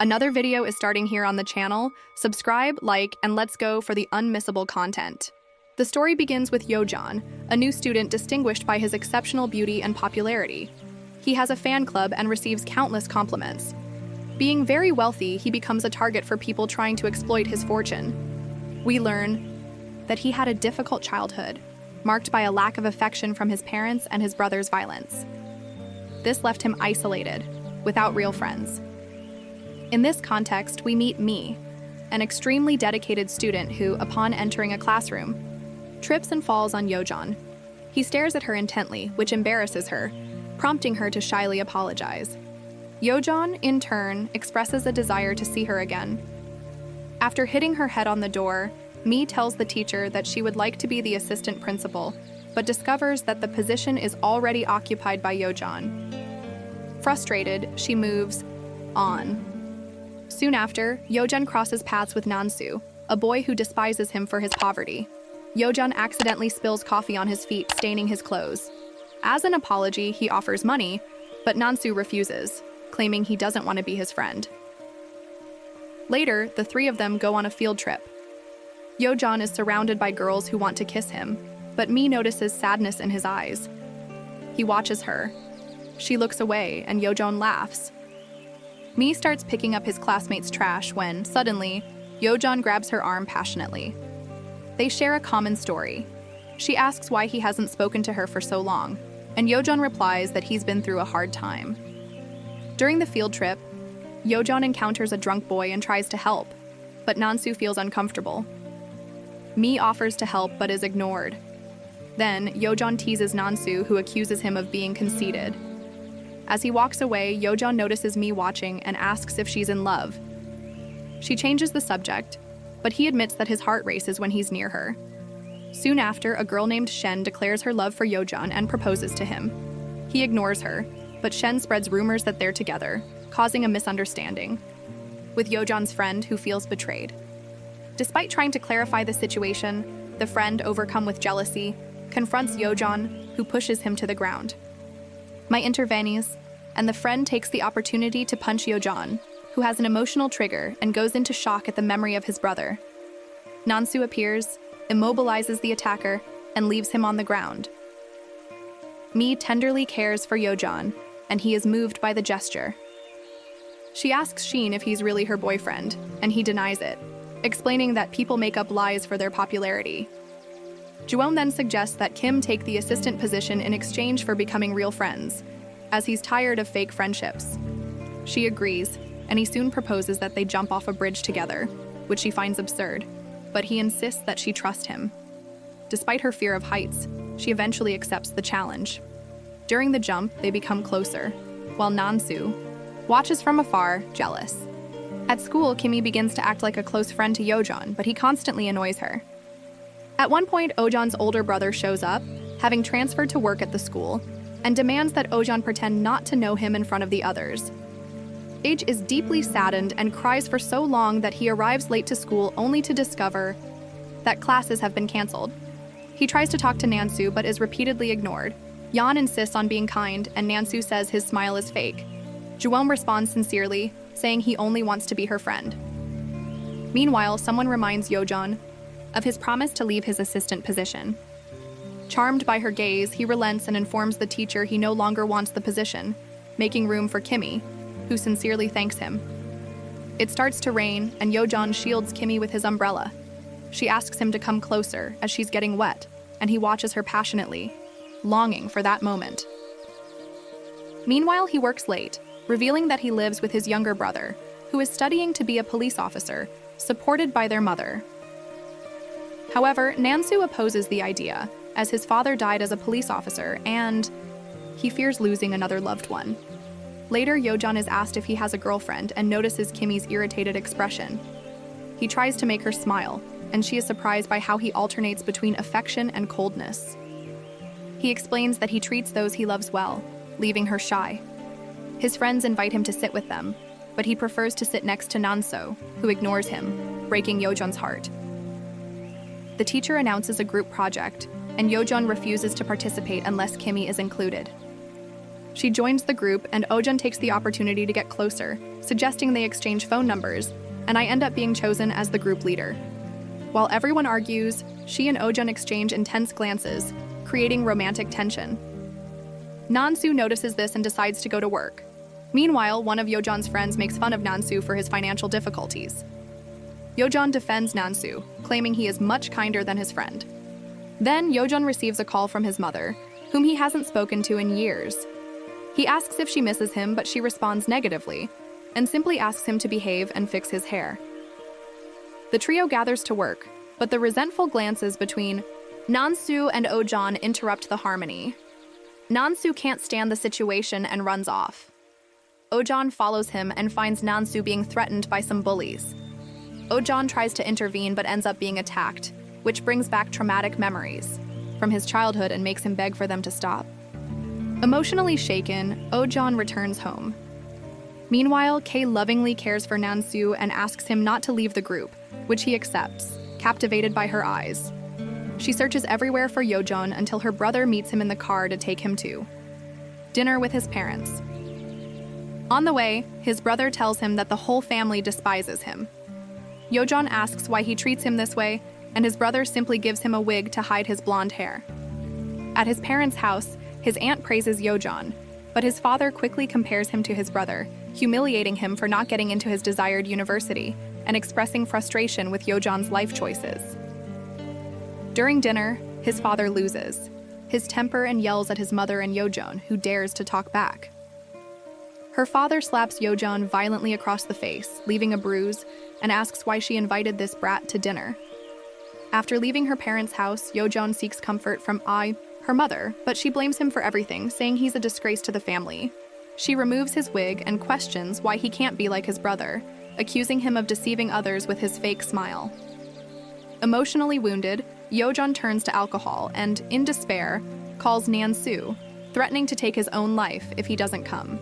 Another video is starting here on the channel. Subscribe, like, and let's go for the unmissable content. The story begins with Yeojan, a new student distinguished by his exceptional beauty and popularity. He has a fan club and receives countless compliments. Being very wealthy, he becomes a target for people trying to exploit his fortune. We learn that he had a difficult childhood, marked by a lack of affection from his parents and his brother's violence. This left him isolated, without real friends. In this context, we meet Mi, an extremely dedicated student who, upon entering a classroom, trips and falls on Yeojan. He stares at her intently, which embarrasses her, prompting her to shyly apologize. Yeojan, in turn, expresses a desire to see her again. After hitting her head on the door, Mi tells the teacher that she would like to be the assistant principal, but discovers that the position is already occupied by Yeojan. Frustrated, she moves on. Soon after, Yeojan crosses paths with Nansu, a boy who despises him for his poverty. Yeojan accidentally spills coffee on his feet, staining his clothes. As an apology, he offers money, but Nansu refuses, claiming he doesn't want to be his friend. Later, the three of them go on a field trip. Yeojan is surrounded by girls who want to kiss him, but Mi notices sadness in his eyes. He watches her. She looks away, and Yeojan laughs. Mi starts picking up his classmates' trash when, suddenly, Yeojan grabs her arm passionately. They share a common story. She asks why he hasn't spoken to her for so long, and Yeojan replies that he's been through a hard time. During the field trip, Yeojan encounters a drunk boy and tries to help, but Nansu feels uncomfortable. Mi offers to help but is ignored. Then, Yeojan teases Nansu, who accuses him of being conceited. As he walks away, Yeojan notices Mi watching and asks if she's in love. She changes the subject, but he admits that his heart races when he's near her. Soon after, a girl named Shen declares her love for Yeojan and proposes to him. He ignores her, but Shen spreads rumors that they're together, causing a misunderstanding, with Yeojan's friend who feels betrayed. Despite trying to clarify the situation, the friend, overcome with jealousy, confronts Yeojan, who pushes him to the ground. Mi intervenes, and the friend takes the opportunity to punch Yeojan, who has an emotional trigger and goes into shock at the memory of his brother. Nansu appears, immobilizes the attacker, and leaves him on the ground. Mi tenderly cares for Yeojan, and he is moved by the gesture. She asks Sheen if he's really her boyfriend, and he denies it, explaining that people make up lies for their popularity. Juwon then suggests that Kim take the assistant position in exchange for becoming real friends, as he's tired of fake friendships. She agrees, and he soon proposes that they jump off a bridge together, which she finds absurd, but he insists that she trust him. Despite her fear of heights, she eventually accepts the challenge. During the jump, they become closer, while Nansu watches from afar, jealous. At school, Kimmy begins to act like a close friend to Yeojan, but he constantly annoys her. At one point, Ojan's older brother shows up, having transferred to work at the school, and demands that Ojan pretend not to know him in front of the others. Age is deeply saddened and cries for so long that he arrives late to school only to discover that classes have been canceled. He tries to talk to Nansu but is repeatedly ignored. Yan insists on being kind, and Nansu says his smile is fake. Juwon responds sincerely, saying he only wants to be her friend. Meanwhile, someone reminds Yeojan of his promise to leave his assistant position. Charmed by her gaze, he relents and informs the teacher he no longer wants the position, making room for Kimmy, who sincerely thanks him. It starts to rain, and Yeojan shields Kimmy with his umbrella. She asks him to come closer, as she's getting wet, and he watches her passionately, longing for that moment. Meanwhile, he works late, revealing that he lives with his younger brother, who is studying to be a police officer, supported by their mother. However, Nansu opposes the idea, as his father died as a police officer, and he fears losing another loved one. Later, Yeojan is asked if he has a girlfriend and notices Kimmy's irritated expression. He tries to make her smile, and she is surprised by how he alternates between affection and coldness. He explains that he treats those he loves well, leaving her shy. His friends invite him to sit with them, but he prefers to sit next to Nansu, who ignores him, breaking Yeojan's heart. The teacher announces a group project, and Yeojan refuses to participate unless Kimmy is included. She joins the group, and Ojan takes the opportunity to get closer, suggesting they exchange phone numbers, and I end up being chosen as the group leader. While everyone argues, she and Ojun exchange intense glances, creating romantic tension. Nansu notices this and decides to go to work. Meanwhile, one of Yeojun's friends makes fun of Nansu for his financial difficulties. Yeojun defends Nansu, claiming he is much kinder than his friend. Then Yeojun receives a call from his mother, whom he hasn't spoken to in years. He asks if she misses him, but she responds negatively, and simply asks him to behave and fix his hair. The trio gathers to work, but the resentful glances between Nansu and Ojun interrupt the harmony. Nansu can't stand the situation and runs off. Ojun follows him and finds Nansu being threatened by some bullies. Ojun tries to intervene but ends up being attacked, which brings back traumatic memories from his childhood and makes him beg for them to stop. Emotionally shaken, Ojun returns home. Meanwhile, Kei lovingly cares for Nansu and asks him not to leave the group, which he accepts, captivated by her eyes. She searches everywhere for Yeojun until her brother meets him in the car to take him to dinner with his parents. On the way, his brother tells him that the whole family despises him. Yeojun asks why he treats him this way, and his brother simply gives him a wig to hide his blonde hair. At his parents' house, his aunt praises Yeojun, but his father quickly compares him to his brother, humiliating him for not getting into his desired university and expressing frustration with Yeojun's life choices. During dinner, his father loses his temper and yells at his mother and Yeojun, who dares to talk back. Her father slaps Yeojun violently across the face, leaving a bruise, and asks why she invited this brat to dinner. After leaving her parents' house, Yeojun seeks comfort from her mother, but she blames him for everything, saying he's a disgrace to the family. She removes his wig and questions why he can't be like his brother, accusing him of deceiving others with his fake smile. Emotionally wounded, Yeojun turns to alcohol and, in despair, calls Nansu, threatening to take his own life if he doesn't come.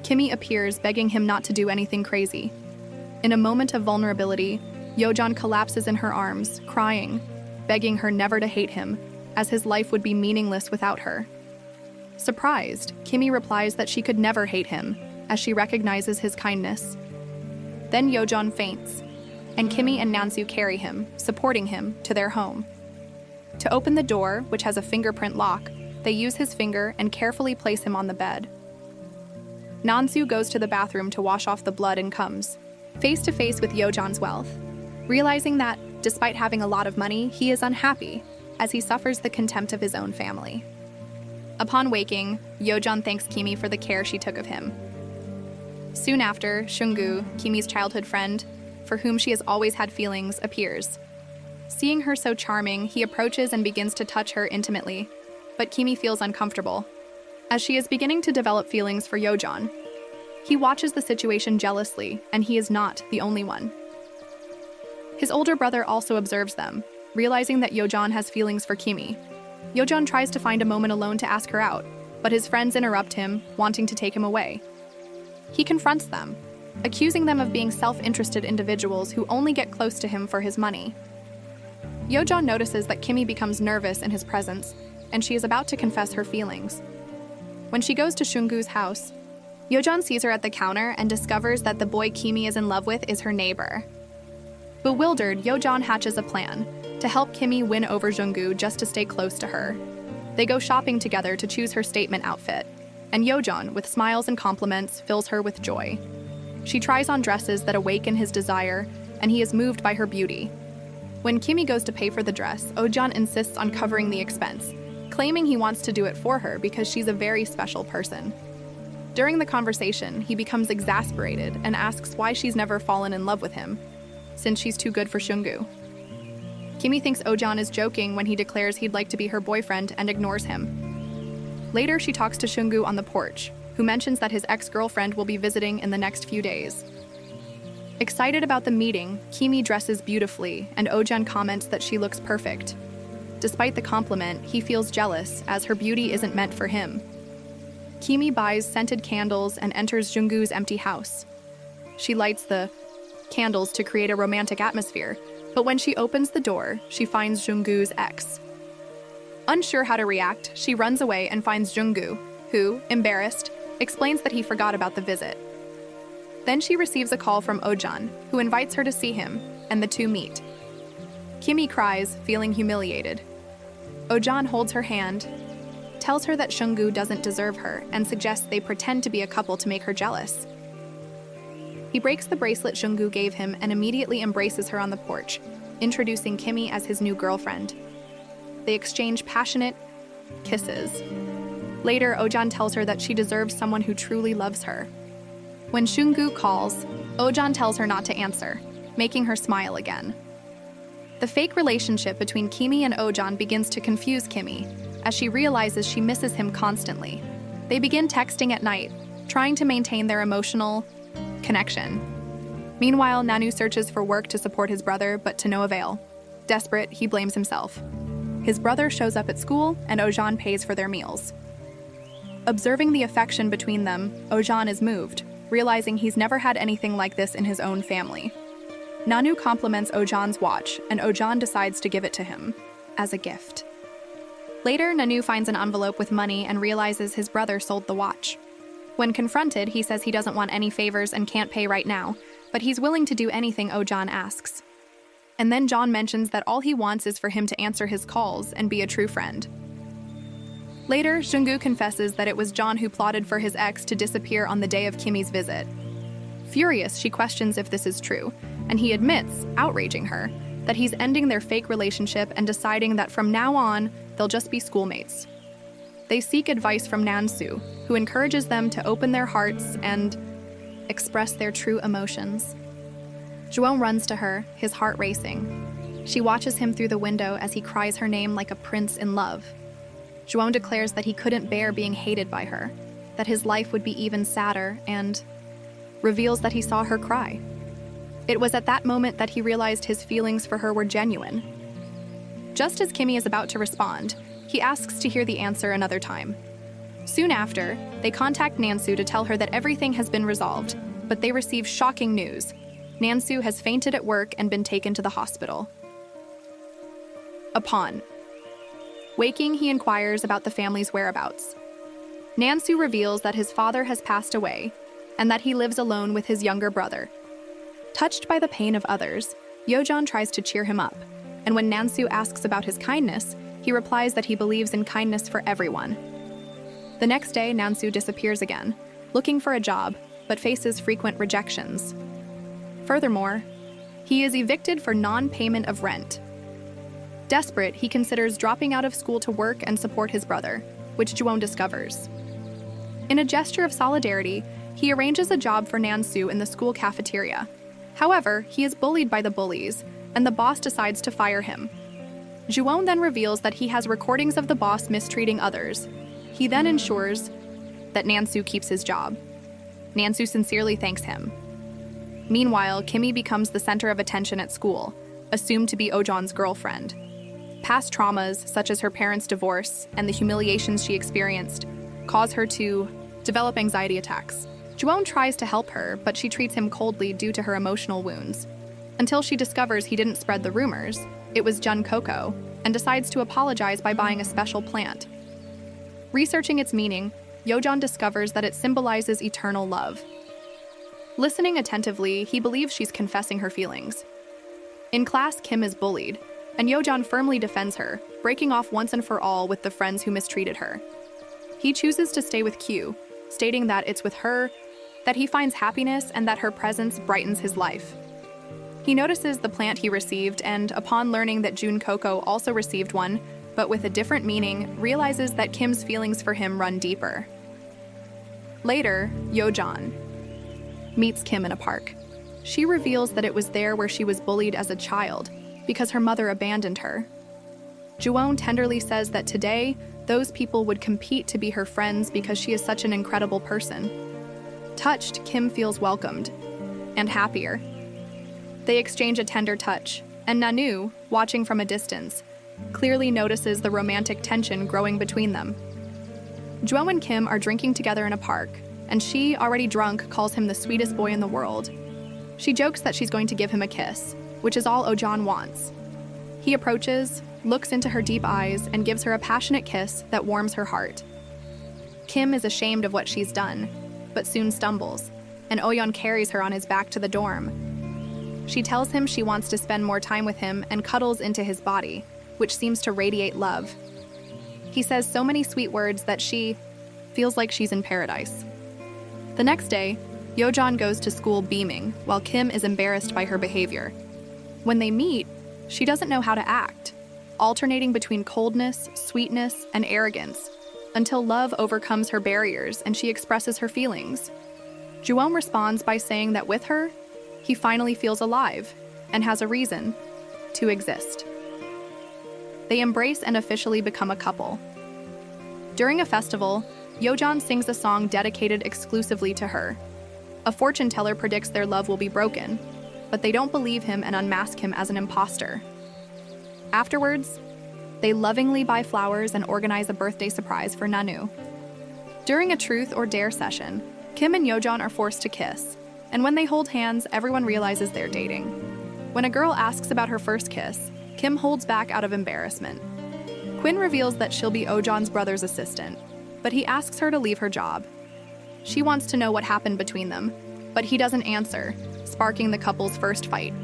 Kimmy appears, begging him not to do anything crazy. In a moment of vulnerability, Yeojun collapses in her arms, crying, begging her never to hate him, as his life would be meaningless without her. Surprised, Kimmy replies that she could never hate him, as she recognizes his kindness. Then Yeojun faints, and Kimmy and Nansu carry him, supporting him, to their home. To open the door, which has a fingerprint lock, they use his finger and carefully place him on the bed. Nansu goes to the bathroom to wash off the blood and comes face to face with Yeojun's wealth, realizing that, despite having a lot of money, he is unhappy, as he suffers the contempt of his own family. Upon waking, Yeojun thanks Kimmy for the care she took of him. Soon after, Shungu, Kimmy's childhood friend, for whom she has always had feelings, appears. Seeing her so charming, he approaches and begins to touch her intimately, but Kimmy feels uncomfortable. As she is beginning to develop feelings for Yeojun, he watches the situation jealously, and he is not the only one. His older brother also observes them, realizing that Yeojun has feelings for Kimmy. Yeojun tries to find a moment alone to ask her out, but his friends interrupt him, wanting to take him away. He confronts them, accusing them of being self-interested individuals who only get close to him for his money. Yeojun notices that Kimmy becomes nervous in his presence, and she is about to confess her feelings. When she goes to Shungu's house, Yeojun sees her at the counter and discovers that the boy Kimmy is in love with is her neighbor. Bewildered, Yeojun hatches a plan to help Kimmy win over Shungu just to stay close to her. They go shopping together to choose her statement outfit, and Yeojun, with smiles and compliments, fills her with joy. She tries on dresses that awaken his desire, and he is moved by her beauty. When Kimmy goes to pay for the dress, Ojun insists on covering the expense, claiming he wants to do it for her because she's a very special person. During the conversation, he becomes exasperated and asks why she's never fallen in love with him, since she's too good for Shungu. Kimmy thinks Ojun is joking when he declares he'd like to be her boyfriend and ignores him. Later, she talks to Shungu on the porch, who mentions that his ex-girlfriend will be visiting in the next few days. Excited about the meeting, Kimmy dresses beautifully, and Ojun comments that she looks perfect. Despite the compliment, he feels jealous, as her beauty isn't meant for him. Kimmy buys scented candles and enters Junggu's empty house. She lights the candles to create a romantic atmosphere, but when she opens the door, she finds Junggu's ex. Unsure how to react, she runs away and finds Junggu, who, embarrassed, explains that he forgot about the visit. Then she receives a call from Ojan, who invites her to see him, and the two meet. Kimi cries, feeling humiliated. Ojan holds her hand, tells her that Shungu doesn't deserve her, and suggests they pretend to be a couple to make her jealous. He breaks the bracelet Shungu gave him and immediately embraces her on the porch, introducing Kimi as his new girlfriend. They exchange passionate kisses. Later, Ojan tells her that she deserves someone who truly loves her. When Shungu calls, Ojan tells her not to answer, making her smile again. The fake relationship between Kimi and Ojan begins to confuse Kimi, as she realizes she misses him constantly. They begin texting at night, trying to maintain their emotional connection. Meanwhile, Nanu searches for work to support his brother, but to no avail. Desperate, he blames himself. His brother shows up at school, and Ojan pays for their meals. Observing the affection between them, Ojan is moved, realizing he's never had anything like this in his own family. Nanu compliments Ojan's watch, and Ojan decides to give it to him as a gift. Later, Nanu finds an envelope with money and realizes his brother sold the watch. When confronted, he says he doesn't want any favors and can't pay right now, but he's willing to do anything Ojan asks. And then John mentions that all he wants is for him to answer his calls and be a true friend. Later, Shungu confesses that it was John who plotted for his ex to disappear on the day of Kimi's visit. Furious, she questions if this is true, and he admits, outraging her, that he's ending their fake relationship and deciding that from now on, they'll just be schoolmates. They seek advice from Nansu, who encourages them to open their hearts and express their true emotions. João runs to her, his heart racing. She watches him through the window as he cries her name like a prince in love. João declares that he couldn't bear being hated by her, that his life would be even sadder, and reveals that he saw her cry. It was at that moment that he realized his feelings for her were genuine. Just as Kimi is about to respond, he asks to hear the answer another time. Soon after, they contact Nansu to tell her that everything has been resolved, but they receive shocking news. Nansu has fainted at work and been taken to the hospital. Upon waking, he inquires about the family's whereabouts. Nansu reveals that his father has passed away and that he lives alone with his younger brother. Touched by the pain of others, Yojan tries to cheer him up, and when Nansu asks about his kindness, he replies that he believes in kindness for everyone. The next day, Nansu disappears again, looking for a job, but faces frequent rejections. Furthermore, he is evicted for non-payment of rent. Desperate, he considers dropping out of school to work and support his brother, which João discovers. In a gesture of solidarity, he arranges a job for Nansu in the school cafeteria. However, he is bullied by the bullies, and the boss decides to fire him. João then reveals that he has recordings of the boss mistreating others. He then ensures that Nansu keeps his job. Nansu sincerely thanks him. Meanwhile, Kimi becomes the center of attention at school, assumed to be Ojan's girlfriend. Past traumas, such as her parents' divorce and the humiliations she experienced, cause her to develop anxiety attacks. João tries to help her, but she treats him coldly due to her emotional wounds. Until she discovers he didn't spread the rumors, it was Jun Coco, and decides to apologize by buying a special plant. Researching its meaning, Yojan discovers that it symbolizes eternal love. Listening attentively, he believes she's confessing her feelings. In class, Kim is bullied, and Yojan firmly defends her, breaking off once and for all with the friends who mistreated her. He chooses to stay with Q, stating that it's with her that he finds happiness and that her presence brightens his life. He notices the plant he received, and upon learning that Jun Coco also received one, but with a different meaning, realizes that Kim's feelings for him run deeper. Later, Yojan meets Kim in a park. She reveals that it was there where she was bullied as a child, because her mother abandoned her. João tenderly says that today, those people would compete to be her friends because she is such an incredible person. Touched, Kim feels welcomed and happier. They exchange a tender touch, and Nanu, watching from a distance, clearly notices the romantic tension growing between them. João and Kim are drinking together in a park, and she, already drunk, calls him the sweetest boy in the world. She jokes that she's going to give him a kiss, which is all Ojan wants. He approaches, looks into her deep eyes, and gives her a passionate kiss that warms her heart. Kim is ashamed of what she's done, but soon stumbles. and Oyeon carries her on his back to the dorm. She tells him she wants to spend more time with him and cuddles into his body, which seems to radiate love. He says so many sweet words that she feels like she's in paradise. The next day, Yeojan goes to school beaming, while Kim is embarrassed by her behavior. When they meet, she doesn't know how to act, alternating between coldness, sweetness, and arrogance, until love overcomes her barriers and she expresses her feelings. Juwon responds by saying that with her, he finally feels alive and has a reason to exist. They embrace and officially become a couple. During a festival, Yeojan sings a song dedicated exclusively to her. A fortune teller predicts their love will be broken, but they don't believe him and unmask him as an imposter. Afterwards, they lovingly buy flowers and organize a birthday surprise for Nanu. During a truth or dare session, Kim and Yeojan are forced to kiss, and when they hold hands, everyone realizes they're dating. When a girl asks about her first kiss, Kim holds back out of embarrassment. Quinn reveals that she'll be Ojan's brother's assistant, but he asks her to leave her job. She wants to know what happened between them, but he doesn't answer, sparking the couple's first fight.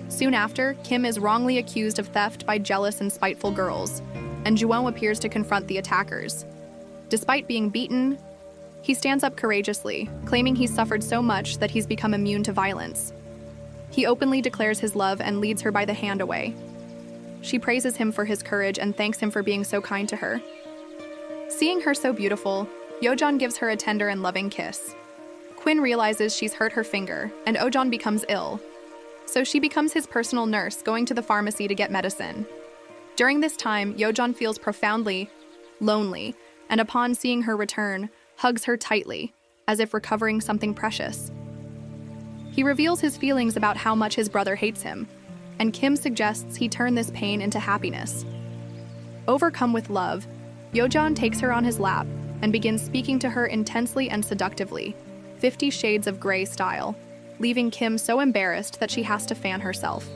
Soon after, Kim is wrongly accused of theft by jealous and spiteful girls, and Juwon appears to confront the attackers. Despite being beaten, he stands up courageously, claiming he's suffered so much that he's become immune to violence. He openly declares his love and leads her by the hand away. She praises him for his courage and thanks him for being so kind to her. Seeing her so beautiful, Yeojan gives her a tender and loving kiss. Quinn realizes she's hurt her finger, and Ojan becomes ill. So she becomes his personal nurse, going to the pharmacy to get medicine. During this time, Yeojan feels profoundly lonely, and upon seeing her return, hugs her tightly, as if recovering something precious. He reveals his feelings about how much his brother hates him, and Kim suggests he turn this pain into happiness. Overcome with love, Yeojan takes her on his lap and begins speaking to her intensely and seductively, 50 Shades of Grey style, leaving Kim so embarrassed that she has to fan herself.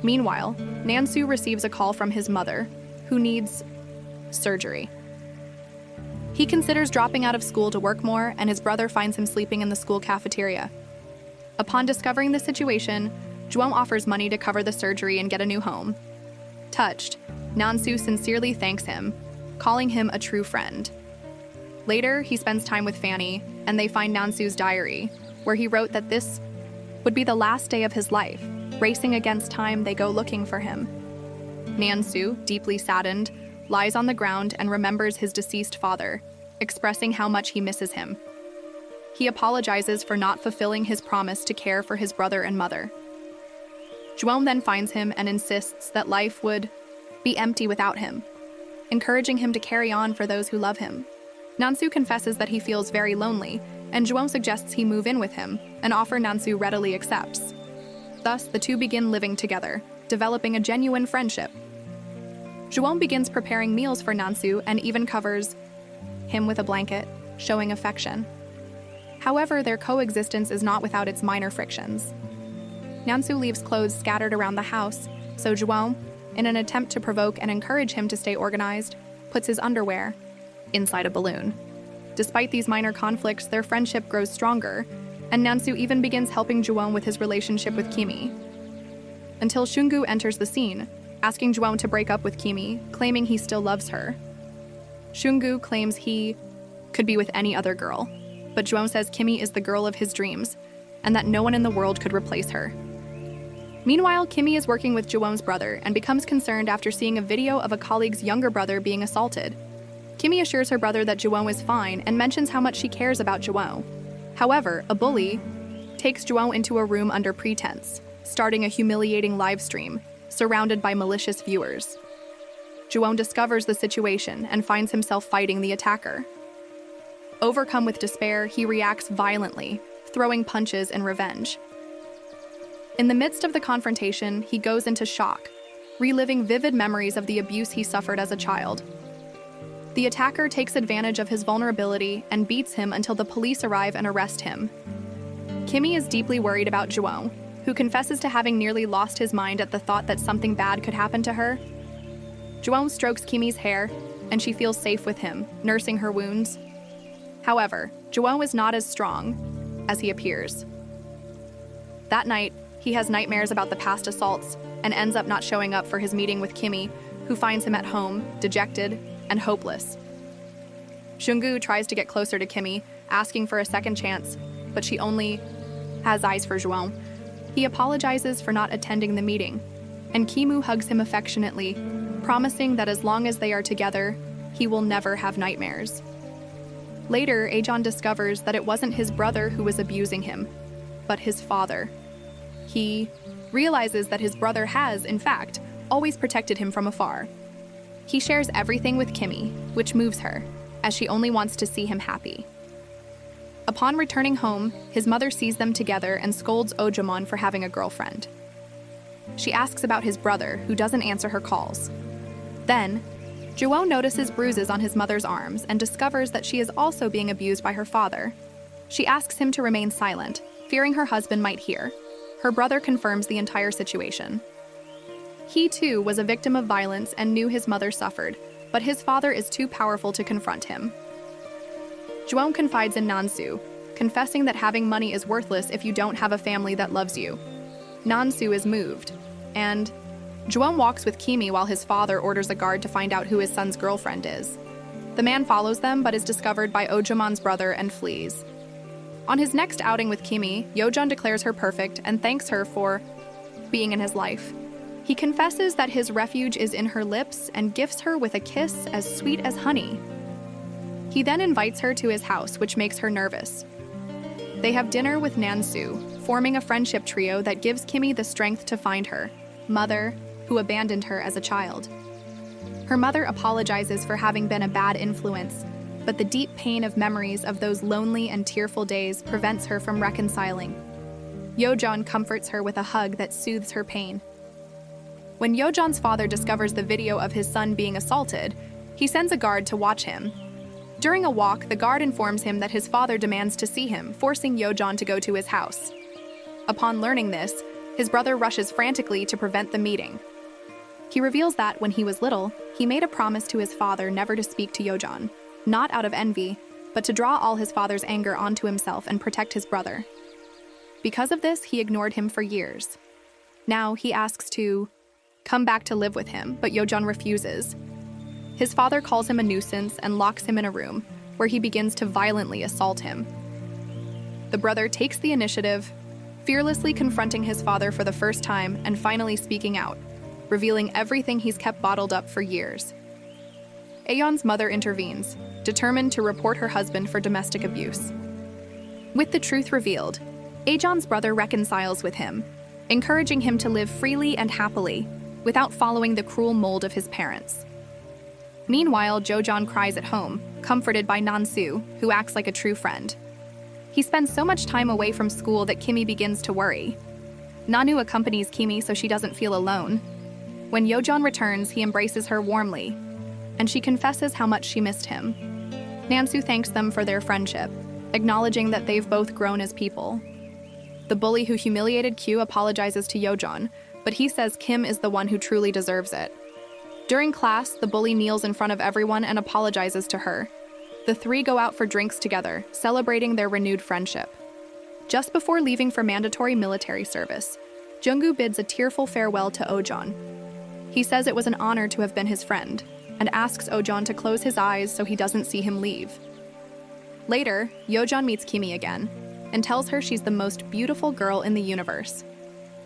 Meanwhile, Nansu receives a call from his mother, who needs surgery. He considers dropping out of school to work more, and his brother finds him sleeping in the school cafeteria. Upon discovering the situation, Juwon offers money to cover the surgery and get a new home. Touched, Nansu sincerely thanks him, calling him a true friend. Later, he spends time with Fanny, and they find Nansu's diary, where he wrote that this would be the last day of his life. Racing against time, they go looking for him. Nansu, deeply saddened, lies on the ground and remembers his deceased father, expressing how much he misses him. He apologizes for not fulfilling his promise to care for his brother and mother. Juwon then finds him and insists that life would be empty without him, encouraging him to carry on for those who love him. Nansu confesses that he feels very lonely, and Juwon suggests he move in with him, an offer Nansu readily accepts. Thus, the two begin living together, developing a genuine friendship. Juwon begins preparing meals for Nansu and even covers him with a blanket, showing affection. However, their coexistence is not without its minor frictions. Nansu leaves clothes scattered around the house, so Juwon, in an attempt to provoke and encourage him to stay organized, puts his underwear inside a balloon. Despite these minor conflicts, their friendship grows stronger, and Nansu even begins helping Juwon with his relationship with Kimi. Until Shungu enters the scene, asking Juwon to break up with Kimi, claiming he still loves her. Shungu claims he could be with any other girl, but Juwon says Kimi is the girl of his dreams, and that no one in the world could replace her. Meanwhile, Kimi is working with Juwon's brother and becomes concerned after seeing a video of a colleague's younger brother being assaulted. Kimi assures her brother that Juwon is fine and mentions how much she cares about Juwon. However, a bully takes Juwon into a room under pretense, starting a humiliating live stream, surrounded by malicious viewers. Juwon discovers the situation and finds himself fighting the attacker. Overcome with despair, he reacts violently, throwing punches in revenge. In the midst of the confrontation, he goes into shock, reliving vivid memories of the abuse he suffered as a child. The attacker takes advantage of his vulnerability and beats him until the police arrive and arrest him. Kimi is deeply worried about Juwon, who confesses to having nearly lost his mind at the thought that something bad could happen to her. Juwon strokes Kimi's hair, and she feels safe with him, nursing her wounds. However, João is not as strong as he appears. That night, he has nightmares about the past assaults and ends up not showing up for his meeting with Kimi, who finds him at home, dejected and hopeless. Jungwoo tries to get closer to Kimi, asking for a second chance, but she only has eyes for João. He apologizes for not attending the meeting, and Kimu hugs him affectionately, promising that as long as they are together, he will never have nightmares. Later, Aejon discovers that it wasn't his brother who was abusing him, but his father. He realizes that his brother has, in fact, always protected him from afar. He shares everything with Kimi, which moves her, as she only wants to see him happy. Upon returning home, his mother sees them together and scolds Ojamon for having a girlfriend. She asks about his brother, who doesn't answer her calls. Then, João notices bruises on his mother's arms and discovers that she is also being abused by her father. She asks him to remain silent, fearing her husband might hear. Her brother confirms the entire situation. He, too, was a victim of violence and knew his mother suffered, but his father is too powerful to confront him. João confides in Nansu, confessing that having money is worthless if you don't have a family that loves you. Nansu is moved, and João walks with Kimi while his father orders a guard to find out who his son's girlfriend is. The man follows them but is discovered by Ojamon's brother and flees. On his next outing with Kimi, Yeojeon declares her perfect and thanks her for being in his life. He confesses that his refuge is in her lips and gifts her with a kiss as sweet as honey. He then invites her to his house, which makes her nervous. They have dinner with Nansu, forming a friendship trio that gives Kimi the strength to find her mother, who abandoned her as a child. Her mother apologizes for having been a bad influence, but the deep pain of memories of those lonely and tearful days prevents her from reconciling. Yeojeon comforts her with a hug that soothes her pain. When Yeojeon's father discovers the video of his son being assaulted, he sends a guard to watch him. During a walk, the guard informs him that his father demands to see him, forcing Yeojeon to go to his house. Upon learning this, his brother rushes frantically to prevent the meeting. He reveals that, when he was little, he made a promise to his father never to speak to Yeojeon, not out of envy, but to draw all his father's anger onto himself and protect his brother. Because of this, he ignored him for years. Now he asks to come back to live with him, but Yeojeon refuses. His father calls him a nuisance and locks him in a room, where he begins to violently assault him. The brother takes the initiative, fearlessly confronting his father for the first time and finally speaking out, revealing everything he's kept bottled up for years. Aeon's mother intervenes, determined to report her husband for domestic abuse. With the truth revealed, Aejon's brother reconciles with him, encouraging him to live freely and happily, without following the cruel mold of his parents. Meanwhile, Jojeon cries at home, comforted by Nansu, who acts like a true friend. He spends so much time away from school that Kimi begins to worry. Nanu accompanies Kimi so she doesn't feel alone. When Yeojeon returns, he embraces her warmly, and she confesses how much she missed him. Nansu thanks them for their friendship, acknowledging that they've both grown as people. The bully who humiliated Q apologizes to Yeojeon, but he says Kim is the one who truly deserves it. During class, the bully kneels in front of everyone and apologizes to her. The three go out for drinks together, celebrating their renewed friendship. Just before leaving for mandatory military service, Jungwoo bids a tearful farewell to Ojeon. He says it was an honor to have been his friend, and asks Ojeon to close his eyes so he doesn't see him leave. Later, Yeojeon meets Kimi again, and tells her she's the most beautiful girl in the universe.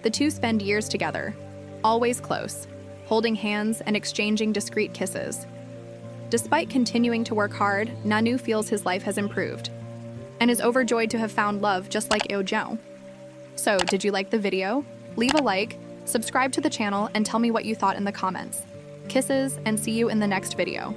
The two spend years together, always close, holding hands and exchanging discreet kisses. Despite continuing to work hard, Nanu feels his life has improved, and is overjoyed to have found love just like Yeojeon. So, did you like the video? Leave a like, subscribe to the channel, and tell me what you thought in the comments. Kisses, and see you in the next video.